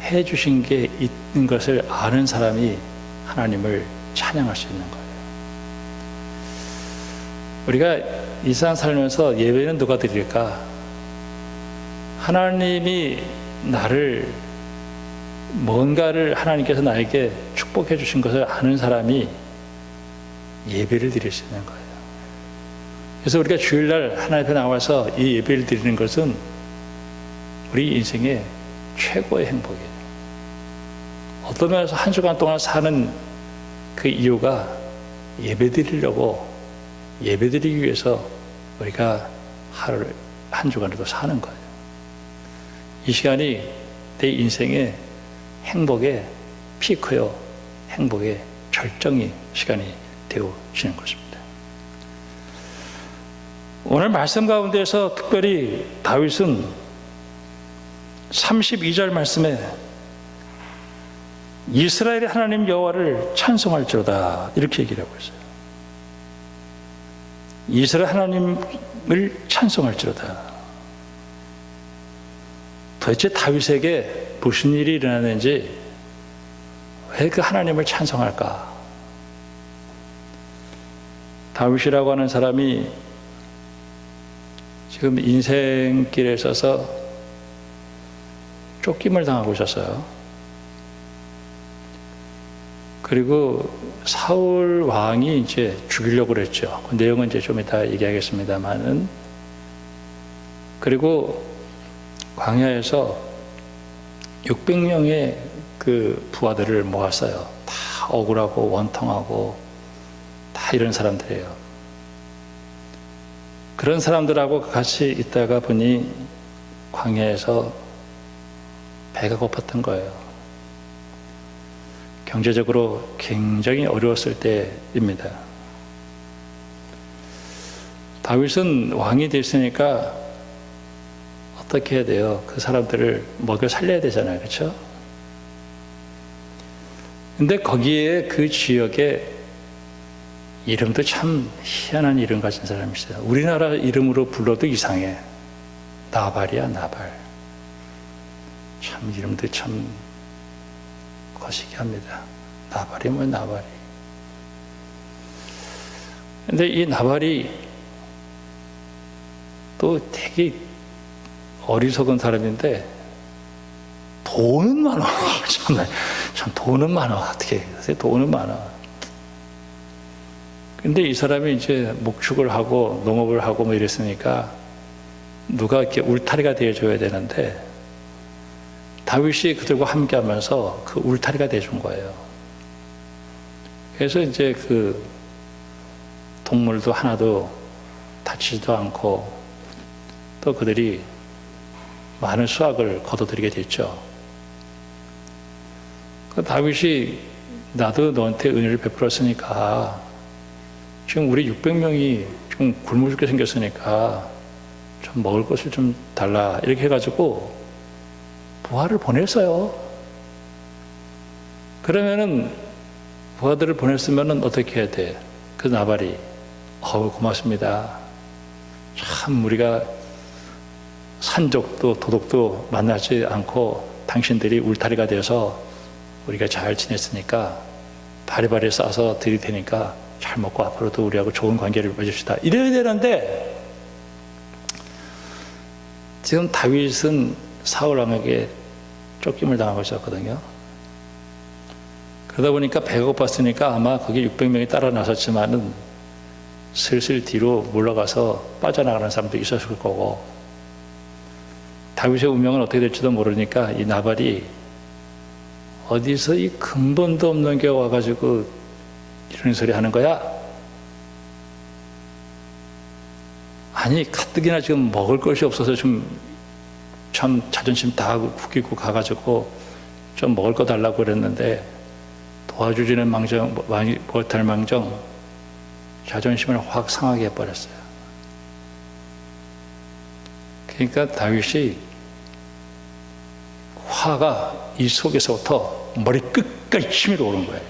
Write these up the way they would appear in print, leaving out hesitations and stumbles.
해 주신 게 있는 것을 아는 사람이 하나님을 찬양할 수 있는 거예요. 우리가 이 세상 살면서 예배는 누가 드릴까? 하나님이 나를 뭔가를 하나님께서 나에게 축복해 주신 것을 아는 사람이 예배를 드릴 수 있는 거예요. 그래서 우리가 주일날 하나님 앞에 나와서 이 예배를 드리는 것은 우리 인생의 최고의 행복이에요. 어떤 면에서 한 주간 동안 사는 그 이유가 예배 드리려고, 예배 드리기 위해서 우리가 하루를 한 주간에도 사는 거예요. 이 시간이 내 인생의 행복의 피크요, 행복의 절정의 시간이 되어지는 것입니다. 오늘 말씀 가운데서 특별히 다윗은 32절 말씀에 이스라엘의 하나님 여호와를 찬송할지로다 이렇게 얘기를 하고 있어요. 이스라엘 하나님을 찬송할지로다. 도대체 다윗에게 무슨 일이 일어나는지, 왜 그 하나님을 찬송할까? 다윗이라고 하는 사람이 지금 인생길에 있어서 쫓김을 당하고 있었어요. 그리고 사울 왕이 이제 죽이려고 그랬죠. 그 내용은 이제 좀 이따 얘기하겠습니다만은, 그리고 광야에서 600명의 그 부하들을 모았어요. 다 억울하고 원통하고 다 이런 사람들이에요. 그런 사람들하고 같이 있다가 보니 광야에서 배가 고팠던 거예요. 경제적으로 굉장히 어려웠을 때입니다. 다윗은 왕이 됐으니까 어떻게 해야 돼요? 그 사람들을 먹여 살려야 되잖아요. 그렇죠? 근데 거기에 그 지역에 이름도 참 희한한 이름 가진 사람이 있어요. 우리나라 이름으로 불러도 이상해. 나발이야, 나발. 참 이름도 참 거시기합니다. 나발이 뭐 나발이. 근데 이 나발이 또 되게 어리석은 사람인데 돈은 많아. 참 돈은 많아. 어떻게 돈은 많아. 근데 이 사람이 이제 목축을 하고 농업을 하고 뭐 이랬으니까 누가 이렇게 울타리가 되어줘야 되는데 다윗이 그들과 함께 하면서 그 울타리가 되어준 거예요. 그래서 이제 그 동물도 하나도 다치지도 않고 또 그들이 많은 수확을 거둬들이게 됐죠. 그 다윗이 나도 너한테 은혜를 베풀었으니까 지금 우리 600명이 좀 굶어 죽게 생겼으니까 좀 먹을 것을 좀 달라 이렇게 해가지고 부하를 보냈어요. 그러면은 부하들을 보냈으면은 어떻게 해야 돼? 그 나발이 고맙습니다. 참 우리가 산적도 도둑도 만나지 않고 당신들이 울타리가 되어서 우리가 잘 지냈으니까 바리바리 싸서 드릴 테니까 잘 먹고 앞으로도 우리하고 좋은 관계를 맺읍시다. 이래야 되는데 지금 다윗은 사울 왕에게 쫓김을 당하고 있었거든요. 그러다 보니까 배가 고팠으니까 아마 거기 600명이 따라 나섰지만은 슬슬 뒤로 물러가서 빠져나가는 사람도 있었을 거고 다윗의 운명은 어떻게 될지도 모르니까 이 나발이 어디서 이 근본도 없는 게 와가지고 이런 소리 하는 거야? 아니 가뜩이나 지금 먹을 것이 없어서 좀 참 자존심 다 구기고 가가지고 좀 먹을 거 달라고 그랬는데 도와주지는 못할 망정 자존심을 확 상하게 해버렸어요. 그러니까 다윗이 화가 이 속에서부터 머리 끝까지 치밀어 오른 거예요.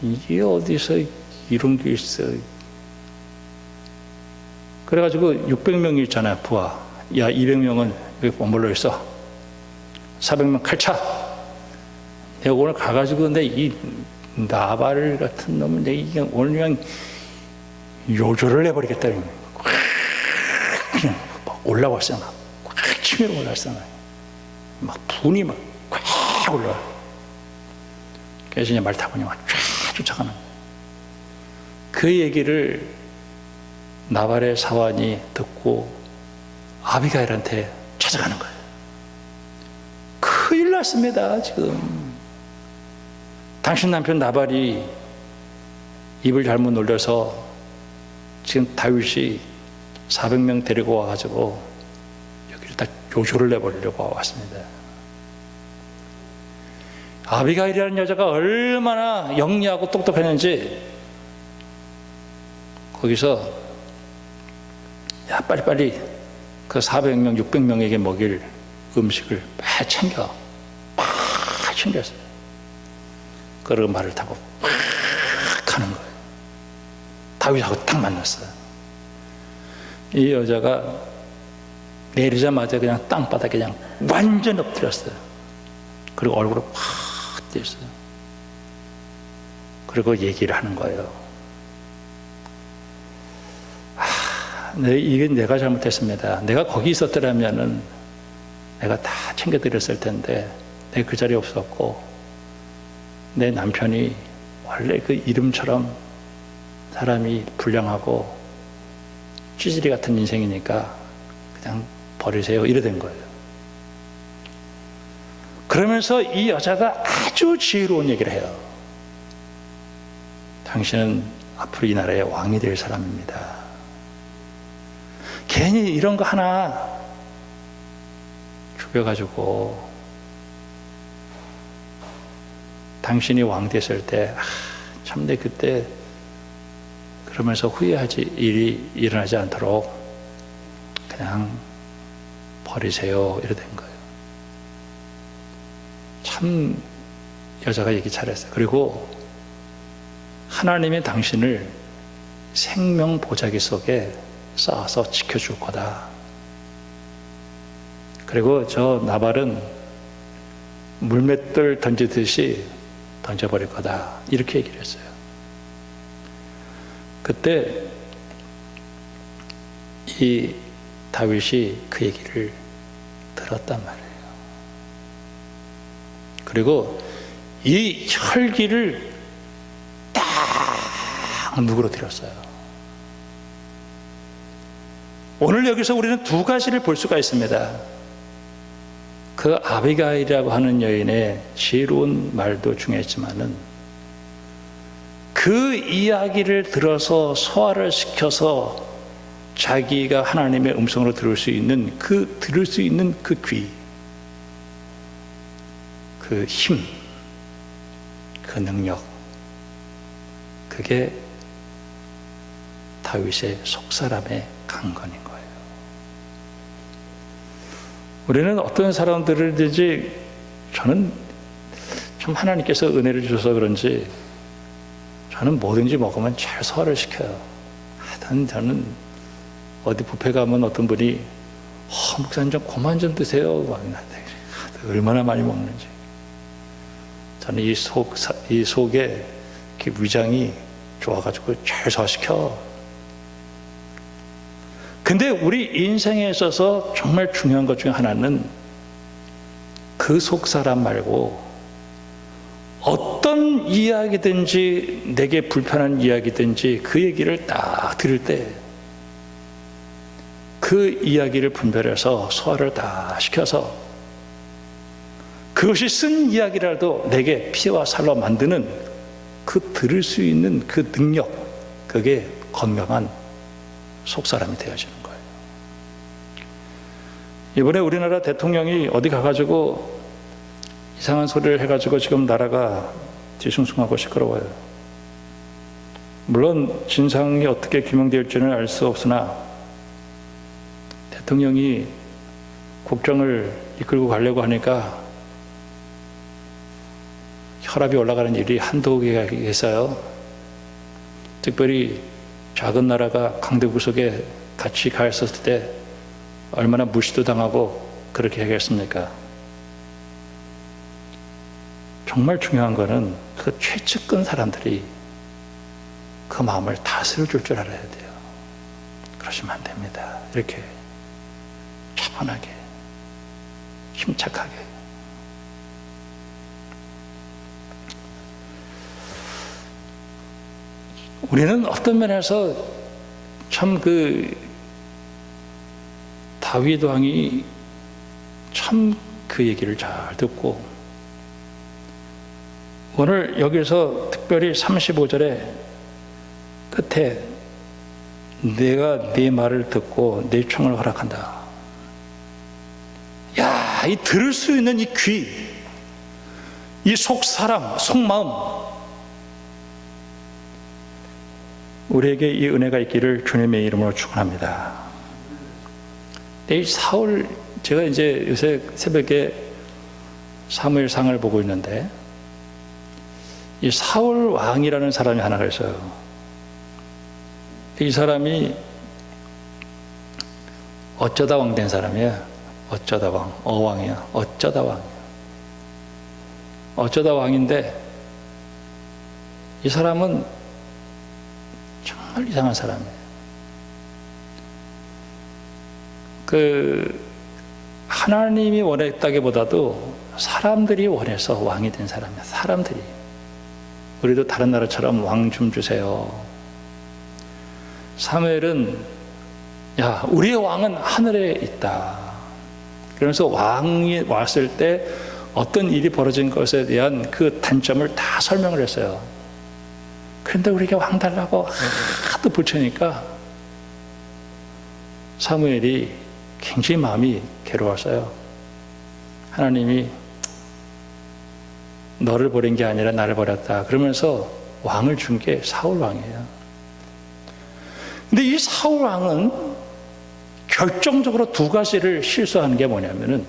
이게 어디서 이런 게 있어? 그래가지고 600명이 있잖아요, 부하. 야, 200명은 여기 머물러 있어. 400명 칼차. 내가 오늘 가가지고 근데 이 나발 같은 놈은 내가 이게 오늘 그냥 요조를 내버리겠다. 그냥 막 올라왔어. 막 치밀어 올라왔어. 막 분이 막 꽉 올라와. 그래서 이제 말 타고 그냥 쫙 쫓아가는 거예요. 그 얘기를 나발의 사환이 듣고 아비가일한테 찾아가는 거예요. 큰일 났습니다, 지금. 당신 남편 나발이 입을 잘못 놀려서 지금 다윗이 400명 데리고 와가지고 여기를 다 요조를 내버리려고 왔습니다. 아비가일이라는 여자가 얼마나 영리하고 똑똑했는지 거기서 야 빨리빨리 그 400명, 600명에게 먹일 음식을 막 챙겼어요. 그러고 말을 타고 막 가는 거예요. 다윗하고 딱 만났어요. 이 여자가 내리자마자 그냥 땅바닥에 그냥 완전 엎드렸어요. 그리고 얼굴을 확 띄었어요. 그리고 얘기를 하는 거예요. 이게 내가 잘못했습니다. 내가 거기 있었더라면은 내가 다 챙겨드렸을 텐데 내가 그 자리에 없었고 내 남편이 원래 그 이름처럼 사람이 불량하고 찌질이 같은 인생이니까 그냥 버리세요. 이래 된 거예요. 그러면서 이 여자가 아주 지혜로운 얘기를 해요. 당신은 앞으로 이 나라의 왕이 될 사람입니다. 괜히 이런 거 하나 죽여가지고 당신이 왕 됐을 때 참 내 그때 그러면서 후회하지 일이 일어나지 않도록 그냥 버리세요. 이래 된 거예요. 참 여자가 얘기 잘했어요. 그리고 하나님이 당신을 생명 보자기 속에 쌓아서 지켜줄 거다. 그리고 저 나발은 물맷돌 던지듯이 던져버릴 거다. 이렇게 얘기를 했어요. 그때 이 다윗이 그 얘기를 들었단 말이에요. 그리고 이 혈기를 딱 누그러뜨렸어요. 오늘 여기서 우리는 두 가지를 볼 수가 있습니다. 그 아비가일이라고 하는 여인의 지혜로운 말도 중요했지만은 그 이야기를 들어서 소화를 시켜서 자기가 하나님의 음성으로 들을 수 있는 그 귀, 그 힘, 그 능력, 그게 다윗의 속사람의 강건인 거예요. 우리는 어떤 사람들이든지 저는 참 하나님께서 은혜를 주셔서 그런지 저는 뭐든지 먹으면 잘 소화를 시켜요. 하여튼 저는 어디 뷔페 가면 어떤 분이 목사님 좀 그만 좀 드세요. 막 얼마나 많이 먹는지. 저는 이 속에 위장이 좋아가지고 잘 소화시켜. 근데 우리 인생에 있어서 정말 중요한 것 중에 하나는 그 속 사람 말고 어떤 이야기든지 내게 불편한 이야기든지 그 얘기를 딱 들을 때 그 이야기를 분별해서 소화를 다 시켜서 그것이 쓴 이야기라도 내게 피와 살로 만드는 그 들을 수 있는 그 능력, 그게 건강한 속사람이 되어지는 거예요. 이번에 우리나라 대통령이 어디 가가지고 이상한 소리를 해가지고 지금 나라가 뒤숭숭하고 시끄러워요. 물론 진상이 어떻게 규명될지는 알 수 없으나 대통령이 국정을 이끌고 가려고 하니까 혈압이 올라가는 일이 한두 개가 있어요. 특별히 작은 나라가 강대국 속에 같이 가 있었을 때 얼마나 무시도 당하고 그렇게 하겠습니까? 정말 중요한 거는 그 최측근 사람들이 그 마음을 다스려 줄 줄 알아야 돼요. 그러시면 안 됩니다. 이렇게 차분하게, 침착하게. 우리는 어떤 면에서 참 다윗 왕이 참 그 얘기를 잘 듣고, 오늘 여기서 특별히 35절에 끝에 내가 네 말을 듣고 네 청을 허락한다. 야, 이 들을 수 있는 이 귀, 이 속사람, 속마음, 우리에게 이 은혜가 있기를 주님의 이름으로 축원합니다. 이 사울, 제가 이제 요새 새벽에 사무엘상을 보고 있는데, 이 사울 왕이라는 사람이 하나가 있어요. 이 사람이 어쩌다 왕 된 사람이야. 어쩌다 왕, 어왕이야. 어쩌다 왕이야. 어쩌다 왕인데, 이 사람은 정말 이상한 사람이에요. 하나님이 원했다기보다도 사람들이 원해서 왕이 된 사람이야. 사람들이. 우리도 다른 나라처럼 왕 좀 주세요. 사무엘은, 야, 우리의 왕은 하늘에 있다. 그러면서 왕이 왔을 때 어떤 일이 벌어진 것에 대한 그 단점을 다 설명을 했어요. 그런데 우리가 왕 달라고 하도 붙이니까 사무엘이 굉장히 마음이 괴로웠어요. 하나님이 너를 버린 게 아니라 나를 버렸다. 그러면서 왕을 준 게 사울 왕이에요. 근데 이 사울 왕은 결정적으로 두 가지를 실수하는 게 뭐냐면은,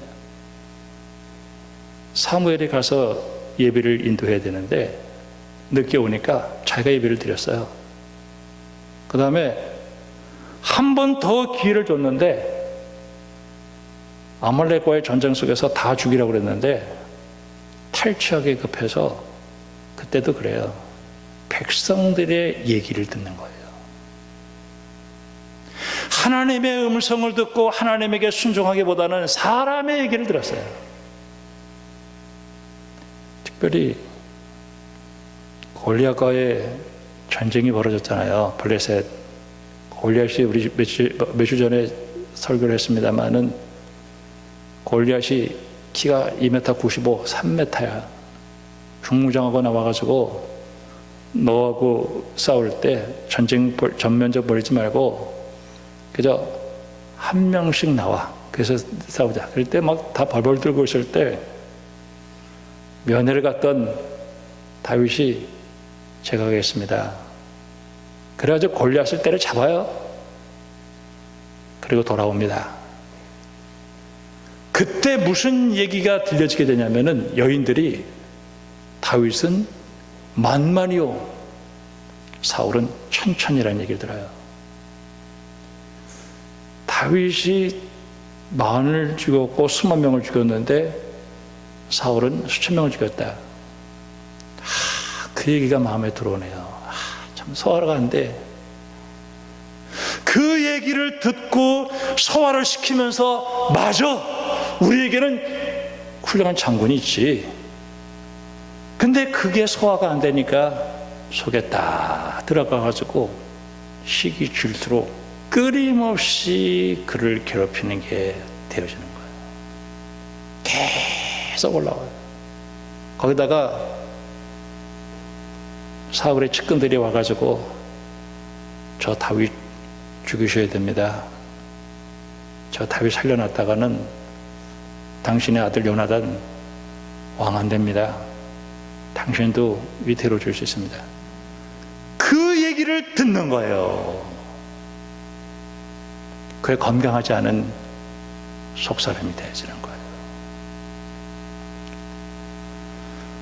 사무엘이 가서 예배를 인도해야 되는데 늦게 오니까 자기가 예배를 드렸어요. 그 다음에 한 번 더 기회를 줬는데, 아말렉과의 전쟁 속에서 다 죽이라고 그랬는데 탈취하기 급해서, 그때도 그래요. 백성들의 얘기를 듣는 거예요. 하나님의 음성을 듣고 하나님에게 순종하기보다는 사람의 얘기를 들었어요. 특별히 골리앗과의 전쟁이 벌어졌잖아요. 블레셋. 골리앗이, 우리 며칠 전에 설교를 했습니다마는, 골리앗이 키가 2m 95, 3m야. 중무장하고 나와가지고 너하고 싸울 때 전면적 벌이지 말고 그저 한 명씩 나와. 그래서 싸우자. 그럴 때 막 다 벌벌 들고 있을 때 면회를 갔던 다윗이, 제가 가겠습니다. 그래가지고 골리앗을 때려잡아요. 그리고 돌아옵니다. 그때 무슨 얘기가 들려지게 되냐면은, 여인들이 다윗은 만만이요, 사울은 천천이라는 얘기를 들어요. 다윗이 만을 죽였고 수만 명을 죽였는데 사울은 수천 명을 죽였다. 그 얘기가 마음에 들어오네요. 참 소화가 안 돼. 그 얘기를 듣고 소화를 시키면서, 맞아, 우리에게는 훌륭한 장군이 있지. 근데 그게 소화가 안 되니까 속에 딱 들어가가지고 시기 질투로 끊임없이 그를 괴롭히는 게 되어지는 거예요. 계속 올라와요. 거기다가 사울의 측근들이 와가지고, 저 다윗 죽이셔야 됩니다. 저 다윗 살려놨다가는 당신의 아들 요나단 왕 안 됩니다. 당신도 위태로워질 수 있습니다. 그 얘기를 듣는 거예요. 그게 건강하지 않은 속사람이 되어지는 거예요.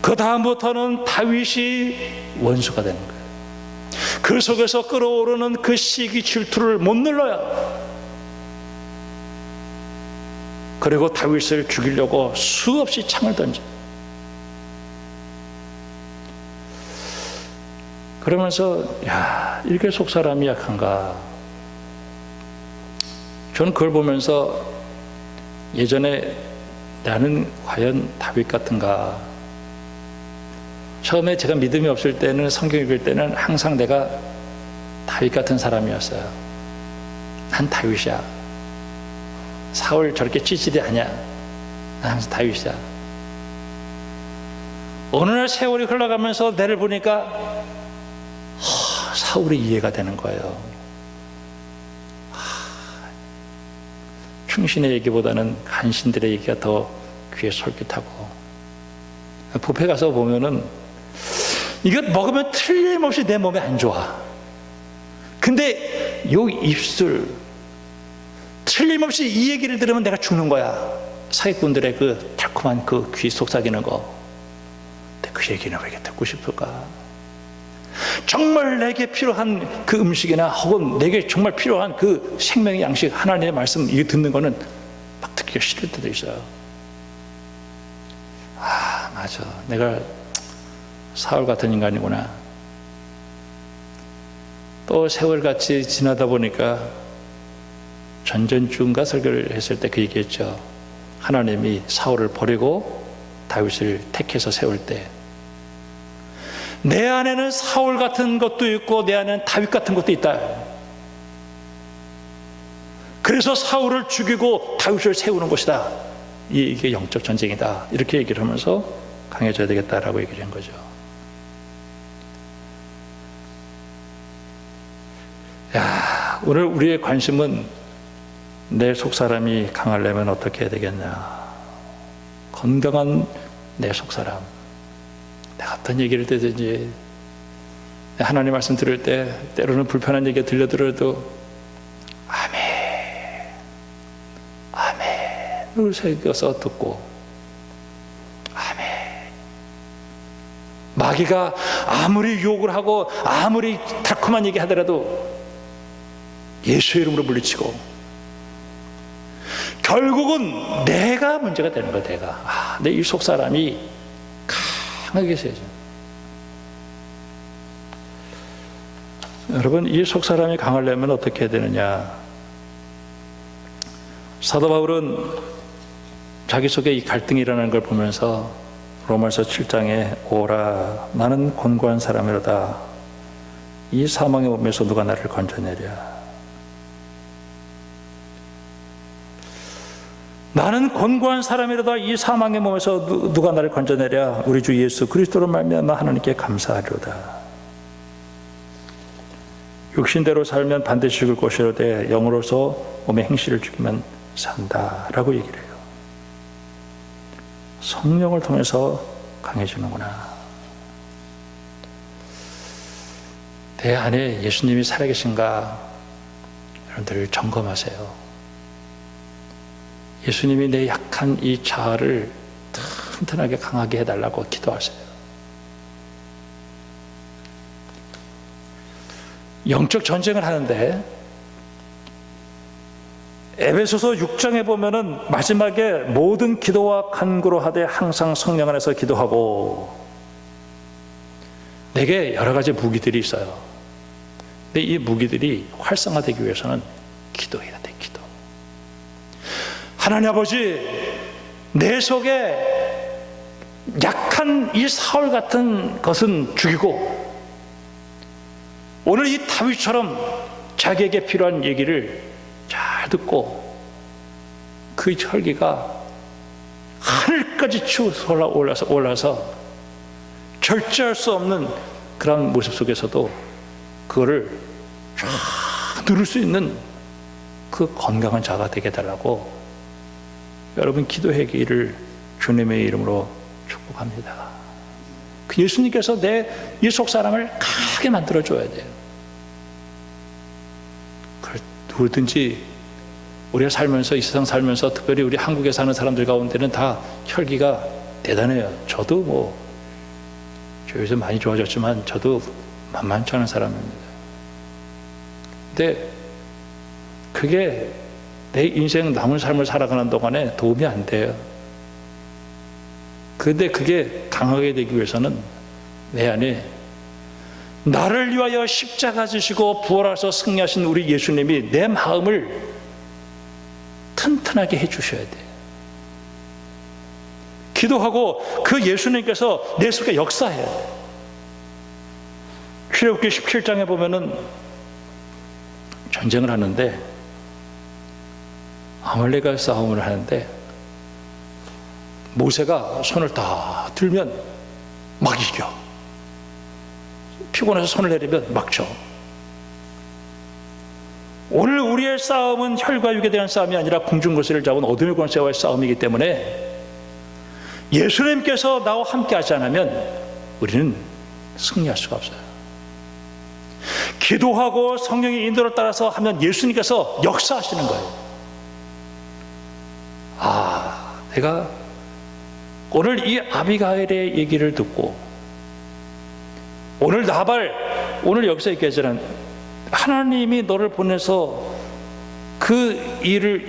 그 다음부터는 다윗이 원수가 되는 거예요. 그 속에서 끓어오르는 그 시기 질투를 못 눌러요. 그리고 다윗을 죽이려고 수없이 창을 던져. 그러면서 야, 이렇게 속 사람이 약한가. 저는 그걸 보면서 예전에 나는 과연 다윗 같은가. 처음에 제가 믿음이 없을 때는, 성경 읽을 때는 항상 내가 다윗 같은 사람이었어요. 난 다윗이야. 사울 저렇게 찌질이 아니야. 난 항상 다윗이야. 어느 날 세월이 흘러가면서 내를 보니까 사울이 이해가 되는 거예요. 충신의 얘기보다는 간신들의 얘기가 더 귀에 솔깃하고, 뷔페 가서 보면은 이거 먹으면 틀림없이 내 몸에 안 좋아. 근데 요 입술 틀림없이 이 얘기를 들으면 내가 죽는 거야. 사기꾼들의 그 달콤한 그 귀 속삭이는 거. 근데 그 얘기는 왜 이렇게 듣고 싶을까? 정말 내게 필요한 그 음식이나 혹은 내게 정말 필요한 그 생명의 양식, 하나님의 말씀 이거 듣는 거는 막 듣기가 싫을 때도 있어요. 아, 맞아. 내가 사울 같은 인간이구나. 또 세월같이 지나다 보니까 전전주인가 설교를 했을 때 그 얘기했죠. 하나님이 사울을 버리고 다윗을 택해서 세울 때 내 안에는 사울 같은 것도 있고 내 안에는 다윗 같은 것도 있다. 그래서 사울을 죽이고 다윗을 세우는 것이다. 이게 영적 전쟁이다. 이렇게 얘기를 하면서 강해져야 되겠다라고 얘기를 한 거죠. 야, 오늘 우리의 관심은 내 속사람이 강하려면 어떻게 해야 되겠냐. 건강한 내 속사람. 내가 어떤 얘기를 듣든지 하나님 말씀 들을 때 때로는 불편한 얘기가 들려들어도 아멘, 아멘을 새겨서 듣고, 아멘. 마귀가 아무리 욕을 하고 아무리 달콤한 얘기 하더라도 예수의 이름으로 물리치고, 결국은 내가 문제가 되는 거야. 내가 내 이 속사람이 강하게 세죠. 여러분, 이 속사람이 강하려면 어떻게 해야 되느냐. 사도 바울은 자기 속에 이 갈등이 일어나는 걸 보면서 로마서 7장에 오라 나는 곤고한 사람이로다 이 사망의 몸에서 누가 나를 건져내랴. 나는 곤고한 사람이로다 이 사망의 몸에서 누가 나를 건져내랴. 우리 주 예수 그리스도로 말미암아 하나님께 감사하리로다. 육신대로 살면 반드시 죽을 것이로되 영으로서 몸의 행실을 죽이면 산다라고 얘기를 해요. 성령을 통해서 강해지는구나. 내 안에 예수님이 살아계신가 여러분들 점검하세요. 예수님이 내 약한 이 자아를 튼튼하게 강하게 해달라고 기도하세요. 영적 전쟁을 하는데 에베소서 6장에 보면은 마지막에 모든 기도와 간구로 하되 항상 성령 안에서 기도하고, 내게 여러 가지 무기들이 있어요. 근데 이 무기들이 활성화되기 위해서는 기도해야 돼. 기도. 하나님 아버지, 내 속에 약한 이 사울 같은 것은 죽이고, 오늘 이 다윗처럼 자기에게 필요한 얘기를 잘 듣고 그 혈기가 하늘까지 치우쳐 올라서 절제할 수 없는 그런 모습 속에서도 그거를 쫙 누를 수 있는 그 건강한 자가 되게 해달라고 여러분 기도하기를 주님의 이름으로 축복합니다. 그 예수님께서 내 이 속사람을 강하게 만들어줘야 돼요. 누구든지 우리가 살면서, 이 세상 살면서 특별히 우리 한국에 사는 사람들 가운데는 다 혈기가 대단해요. 저도 저 요즘 많이 좋아졌지만 저도 만만치 않은 사람입니다. 근데 그게 내 인생 남은 삶을 살아가는 동안에 도움이 안 돼요. 근데 그게 강하게 되기 위해서는 내 안에 나를 위하여 십자가 지시고 부활하셔서 승리하신 우리 예수님이 내 마음을 튼튼하게 해주셔야 돼요. 기도하고 그 예수님께서 내 속에 역사해야 돼요. 출애굽기 17장에 보면은 전쟁을 하는데 아말렉과 싸움을 하는데 모세가 손을 다 들면 막 이겨. 피곤해서 손을 내리면 막 져. 오늘 우리의 싸움은 혈과 육에 대한 싸움이 아니라 궁중거스를 잡은 어둠의 권세와의 싸움이기 때문에 예수님께서 나와 함께 하지 않으면 우리는 승리할 수가 없어요. 기도하고 성령의 인도를 따라서 하면 예수님께서 역사하시는 거예요. 내가 오늘 이 아비가일의 얘기를 듣고 오늘 나발, 오늘 여기서 얘기하자는 하나님이 너를 보내서 그 일을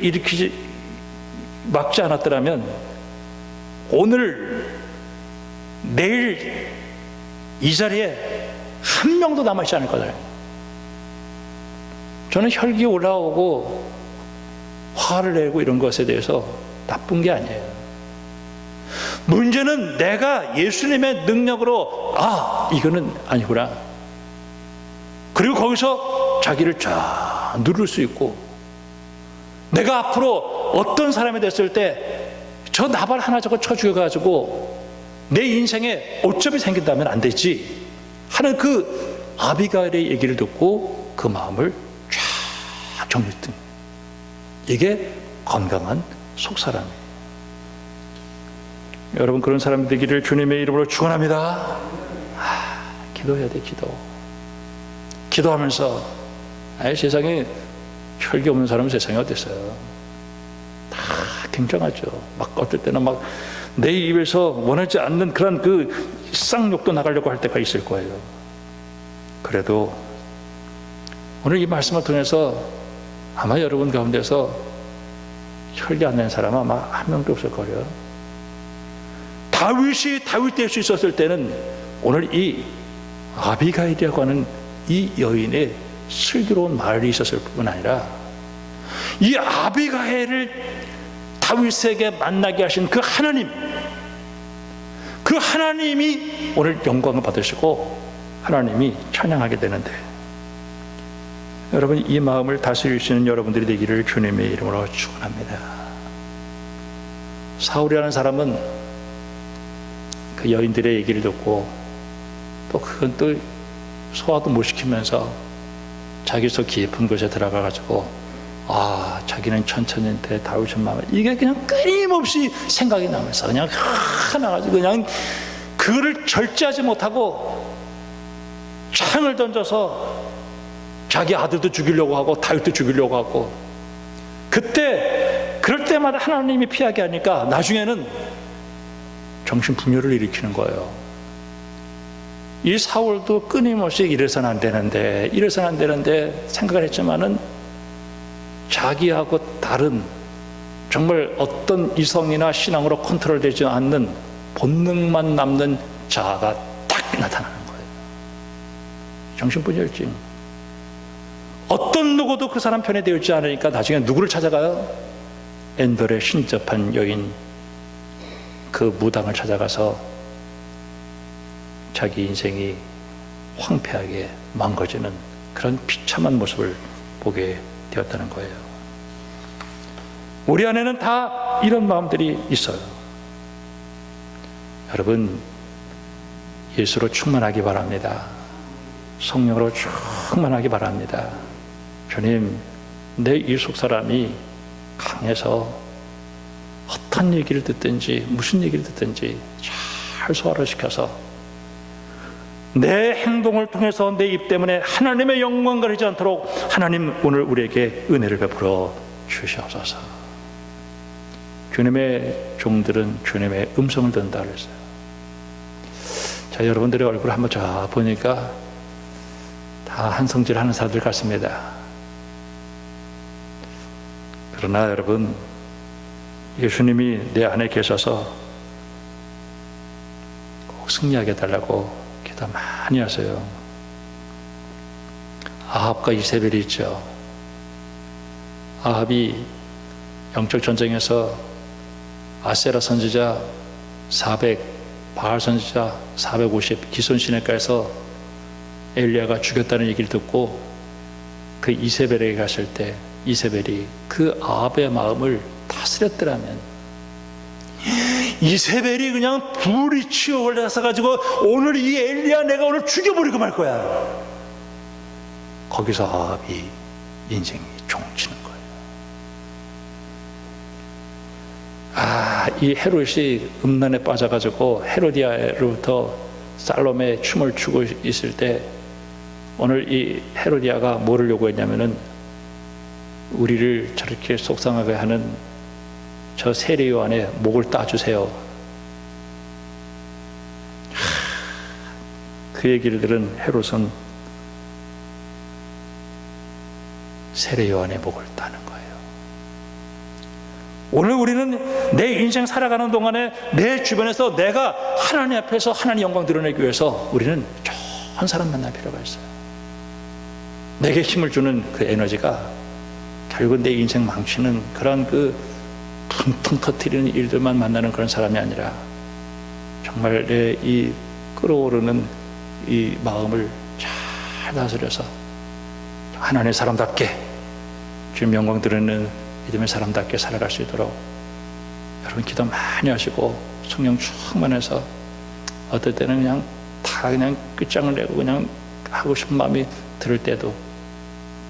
막지 않았더라면 오늘 내일 이 자리에 한 명도 남아있지 않을 거다. 저는 혈기 올라오고 화를 내고 이런 것에 대해서 나쁜 게 아니에요. 문제는 내가 예수님의 능력으로 이거는 아니구나. 그리고 거기서 자기를 쫙 누를 수 있고 내가 앞으로 어떤 사람이 됐을 때 저 나발 하나 저거 쳐 죽여가지고 내 인생에 오점이 생긴다면 안 되지 하는 그 아비가일의 얘기를 듣고 그 마음을 쫙 정리했던 이게 건강한 속사람이에요. 여러분 그런 사람이 되기를 주님의 이름으로 축원합니다. 기도해야 돼. 기도하면서 세상에 혈기 없는 사람은 세상에 어디 있어요. 다 굉장하죠. 막 어떨 때는 막 내 입에서 원하지 않는 그런 그 쌍욕도 나가려고 할 때가 있을 거예요. 그래도 오늘 이 말씀을 통해서 아마 여러분 가운데서 혈기 안 낸 사람은 아마 한 명도 없을 거예요. 다윗이 다윗 될 수 있었을 때는 오늘 이 아비가일이라고 하는 이 여인의 슬기로운 말이 있었을 뿐 아니라 이 아비가일을 다윗에게 만나게 하신 그 하나님, 그 하나님이 오늘 영광을 받으시고 하나님이 찬양하게 되는데 여러분 이 마음을 다스릴 수 있는 여러분들이 되기를 주님의 이름으로 축원합니다. 사울이라는 사람은 그 여인들의 얘기를 듣고 또 그건 또 소화도 못 시키면서 자기 속 깊은 곳에 들어가가지고 자기는 천천히인데 다윗은 마음에 이게 그냥 끊임없이 생각이 나면서 그냥 나가지고 그냥 그거를 절제하지 못하고 창을 던져서 자기 아들도 죽이려고 하고 다윗도 죽이려고 하고 그럴 때마다 하나님이 피하게 하니까 나중에는 정신분열을 일으키는 거예요. 이 사울도 끊임없이 이래서는 안 되는데 생각을 했지만은 자기하고 다른 정말 어떤 이성이나 신앙으로 컨트롤되지 않는 본능만 남는 자아가 딱 나타나는 거예요. 정신분열증. 어떤 누구도 그 사람 편에 되어 있지 않으니까 나중에 누구를 찾아가요? 엔돌에 신접한 여인 그 무당을 찾아가서 자기 인생이 황폐하게 망가지는 그런 비참한 모습을 보게 되었다는 거예요. 우리 안에는 다 이런 마음들이 있어요. 여러분 예수로 충만하기 바랍니다. 성령으로 충만하기 바랍니다. 주님, 내 이 속사람이 강해서 어떤 얘기를 듣든지 무슨 얘기를 듣든지 잘 소화를 시켜서 내 행동을 통해서 내 입 때문에 하나님의 영광 가리지 않도록 하나님 오늘 우리에게 은혜를 베풀어 주시옵소서. 주님의 종들은 주님의 음성을 듣는다 그랬어요. 자, 여러분들의 얼굴 한번 쫙 보니까 다 한성질 하는 사람들 같습니다. 그러나 여러분, 예수님이 내 안에 계셔서 꼭 승리하게 해달라고 기도 많이 하세요. 아합과 이세벨이 있죠. 아합이 영적 전쟁에서 아세라 선지자 400, 바알 선지자 450 기손 시내가에서 엘리야가 죽였다는 얘기를 듣고 그 이세벨에게 갔을 때 이세벨이 그 아합의 마음을 다스렸더라면, 이세벨이 그냥 불이 치어 올라서 가지고 오늘 이 엘리야 내가 오늘 죽여버리고 말 거야. 거기서 아합이 인생이 종치는 거예요. 이 헤롯이 음란에 빠져가지고 헤로디아로부터 살롬의 춤을 추고 있을 때 오늘 이 헤로디아가 뭐를 요구했냐면은 우리를 저렇게 속상하게 하는 저 세례 요한의 목을 따주세요. 그 얘기를 들은 헤롯은 세례 요한의 목을 따는 거예요. 오늘 우리는 내 인생 살아가는 동안에 내 주변에서 내가 하나님 앞에서 하나님 영광 드러내기 위해서 우리는 좋은 사람 만날 필요가 있어요. 내게 힘을 주는 그 에너지가 결국 내 인생 망치는 그런 그 퉁퉁 터뜨리는 일들만 만나는 그런 사람이 아니라 정말 내 이 끓어오르는 이 마음을 잘 다스려서 하나님의 사람답게 주님 영광 드러내는 믿음의 사람답게 살아갈 수 있도록 여러분 기도 많이 하시고 성령 충만해서 어떨 때는 그냥 다 그냥 끝장을 내고 그냥 하고 싶은 마음이 들을 때도,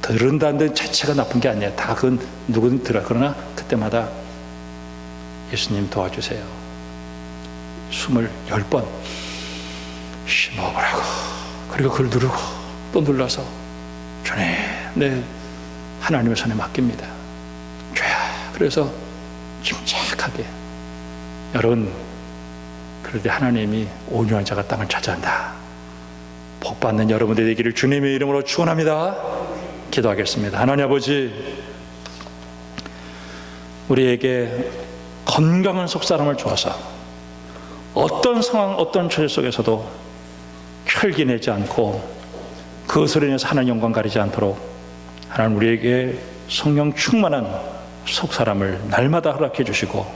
들은다는 데 자체가 나쁜 게 아니에요. 다 그건 누구든 들어. 그러나 그때마다 예수님 도와주세요. 숨을 10번 쉬어보라고, 그리고 그걸 누르고 또 눌러서 주님 내 하나님의 손에 맡깁니다. 죄야. 그래서 침착하게. 여러분, 그럴 때 하나님이 온유한 자가 땅을 차지한다. 복 받는 여러분들의 되기를 주님의 이름으로 축원합니다. 기도하겠습니다. 하나님 아버지, 우리에게 건강한 속사람을 주어서 어떤 상황, 어떤 처지 속에서도 혈기 내지 않고 그것으로 인해서 하나님 영광 가리지 않도록 하나님 우리에게 성령 충만한 속사람을 날마다 허락해 주시고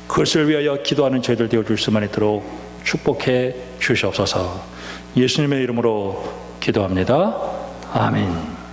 그것을 위하여 기도하는 저희들 되어줄 수만 있도록 축복해 주시옵소서. 예수님의 이름으로 기도합니다. 아멘.